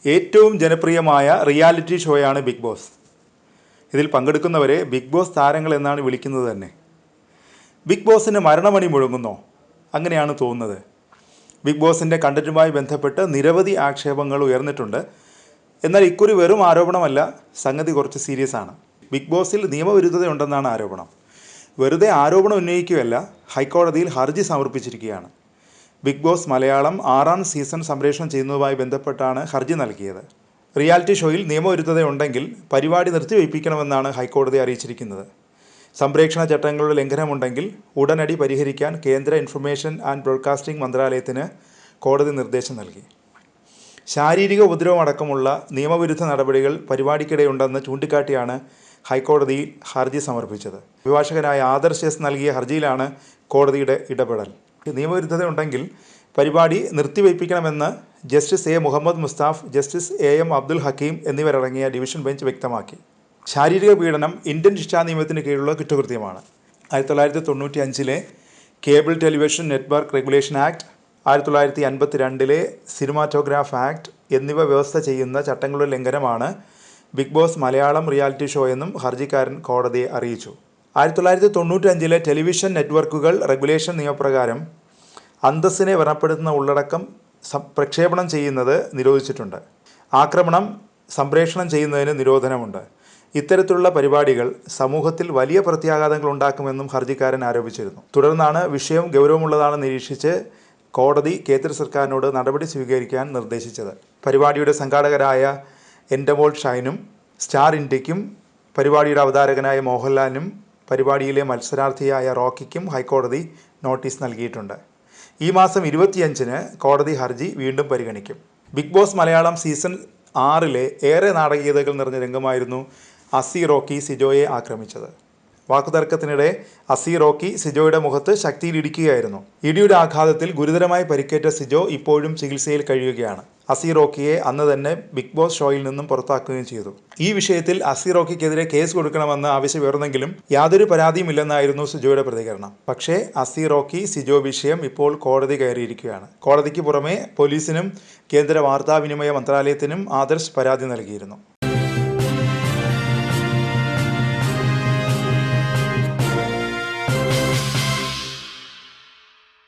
ഏറ്റവും ജനപ്രിയമായ reality ഷോയാണ് big boss. ഇതിൽ പങ്കെടുക്കുന്നവരെ ബിഗ് ബോസ് താരങ്ങൾ എന്നാണ് വിളിക്കുന്നത് തന്നെ. ബിഗ് ബോസിന് മരണമണി മുഴങ്ങുന്നോ? അങ്ങനെയാണ് തോന്നുന്നത്. ബിഗ് ബോസിൻ്റെ കണ്ടന്റുമായി ബന്ധപ്പെട്ട് നിരവധി ആക്ഷേപങ്ങൾ ഉയർന്നിട്ടുണ്ട്. എന്നാൽ ഇക്കുറി വെറും ആരോപണമല്ല, സംഗതി കുറച്ച് സീരിയസ് ആണ്. ബിഗ് ബോസിൽ നിയമവിരുദ്ധതയുണ്ടെന്നാണ് ആരോപണം. വെറുതെ ആരോപണം ഉന്നയിക്കുകയല്ല, ഹൈക്കോടതിയിൽ ഹർജി സമർപ്പിച്ചിരിക്കുകയാണ്. ബിഗ് ബോസ് മലയാളം 6ാം സീസൺ സംപ്രേഷണം ചെയ്യുന്നതുമായി ബന്ധപ്പെട്ടാണ് ഹർജി നൽകിയത്. റിയാലിറ്റി ഷോയിൽ നിയമവിരുദ്ധതയുണ്ടെങ്കിൽ പരിപാടി നിർത്തിവയ്പ്പിക്കണമെന്നാണ് ഹൈക്കോടതി അറിയിച്ചിരിക്കുന്നത്. സംപ്രേഷണ ചട്ടങ്ങളുടെ ലംഘനമുണ്ടെങ്കിൽ ഉടനടി പരിഹരിക്കാൻ കേന്ദ്ര ഇൻഫർമേഷൻ ആൻഡ് ബ്രോഡ്കാസ്റ്റിംഗ് മന്ത്രാലയത്തിന് കോടതി നിർദ്ദേശം നൽകി. ശാരീരിക ഉപദ്രവമടക്കമുള്ള നിയമവിരുദ്ധ നടപടികൾ പരിപാടിക്കിടെയുണ്ടെന്ന് ചൂണ്ടിക്കാട്ടിയാണ് ഹൈക്കോടതിയിൽ ഹർജി സമർപ്പിച്ചത്. അഭിഭാഷകനായ ആദർശ് എസ് നൽകിയ ഹർജിയിലാണ് കോടതിയുടെ ഇടപെടൽ. നിയമവിരുദ്ധതയുണ്ടെങ്കിൽ പരിപാടി നിർത്തിവയ്പ്പിക്കണമെന്ന് justice A Muhammad Mustaf, justice A M Abdul Hakeem എന്നിവരടങ്ങിയ ഡിവിഷൻ ബെഞ്ച് വ്യക്തമാക്കി. ശാരീരിക പീഡനം ഇന്ത്യൻ ശിക്ഷാ നിയമത്തിന് കീഴിലുള്ള കുറ്റകൃത്യമാണ്. 1995 cable television network regulation act, 1952 cinematograph act എന്നിവ വ്യവസ്ഥ ചെയ്യുന്ന ചട്ടങ്ങളുടെ ലംഘനമാണ് Bigg Boss Malayalam reality show എന്നും ഹർജിക്കാരൻ കോടതിയെ അറിയിച്ചു. 1995 ടെലിവിഷൻ നെറ്റ്വർക്കുകൾ റെഗുലേഷൻ നിയമപ്രകാരം അന്തസ്സിനെ വ്രണപ്പെടുത്തുന്ന ഉള്ളടക്കം പ്രക്ഷേപണം ചെയ്യുന്നത് നിരോധിച്ചിട്ടുണ്ട്. ആക്രമണം സംപ്രേഷണം ചെയ്യുന്നതിന് നിരോധനമുണ്ട്. ഇത്തരത്തിലുള്ള പരിപാടികൾ സമൂഹത്തിൽ വലിയ പ്രത്യാഘാതങ്ങൾ ഉണ്ടാക്കുമെന്നും ഹർജിക്കാരൻ ആരോപിച്ചിരുന്നു. തുടർന്നാണ് വിഷയം ഗൗരവമുള്ളതാണെന്ന് നിരീക്ഷിച്ച് കോടതി കേന്ദ്ര സർക്കാരിനോട് നടപടി സ്വീകരിക്കാൻ നിർദ്ദേശിച്ചത്. പരിപാടിയുടെ സംഘാടകരായ എൻഡമോൾ ഷൈനും സ്റ്റാർ ഇന്ത്യയ്ക്കും പരിപാടിയുടെ അവതാരകനായ മോഹൻലാലിനും പരിപാടിയിലെ മത്സരാർത്ഥിയായ റോക്കിക്കും ഹൈക്കോടതി നോട്ടീസ് നൽകിയിട്ടുണ്ട്. ഈ മാസം 25 കോടതി ഹർജി വീണ്ടും പരിഗണിക്കും. ബിഗ് ബോസ് മലയാളം സീസൺ 6 ഏറെ നാടകീയതകൾ നിറഞ്ഞ രംഗമായിരുന്നു അസി റോക്കി സിജോയെ ആക്രമിച്ചത്. വാക്കുതർക്കത്തിനിടെ അസി റോക്കി സിജോയുടെ മുഖത്ത് ശക്തിയിൽ ഇടിക്കുകയായിരുന്നു. ഇടിയുടെ ആഘാതത്തിൽ ഗുരുതരമായി പരിക്കേറ്റ സിജോ ഇപ്പോഴും ചികിത്സയിൽ കഴിയുകയാണ്. അസി റോക്കിയെ അന്ന് തന്നെ ബിഗ് ബോസ് ഷോയിൽ നിന്നും പുറത്താക്കുകയും ചെയ്തു. ഈ വിഷയത്തിൽ അസി റോക്കിക്കെതിരെ കേസ് കൊടുക്കണമെന്ന് ആവശ്യമുയർന്നെങ്കിലും യാതൊരു പരാതിയുമില്ലെന്നായിരുന്നു സിജോയുടെ പ്രതികരണം. പക്ഷേ അസി റോക്കി സിജോ വിഷയം ഇപ്പോൾ കോടതി കയറിയിരിക്കുകയാണ്. കോടതിക്ക് പുറമെ പോലീസിനും കേന്ദ്ര വാർത്താവിനിമയ മന്ത്രാലയത്തിനും ആദർശ് പരാതി നൽകിയിരുന്നു.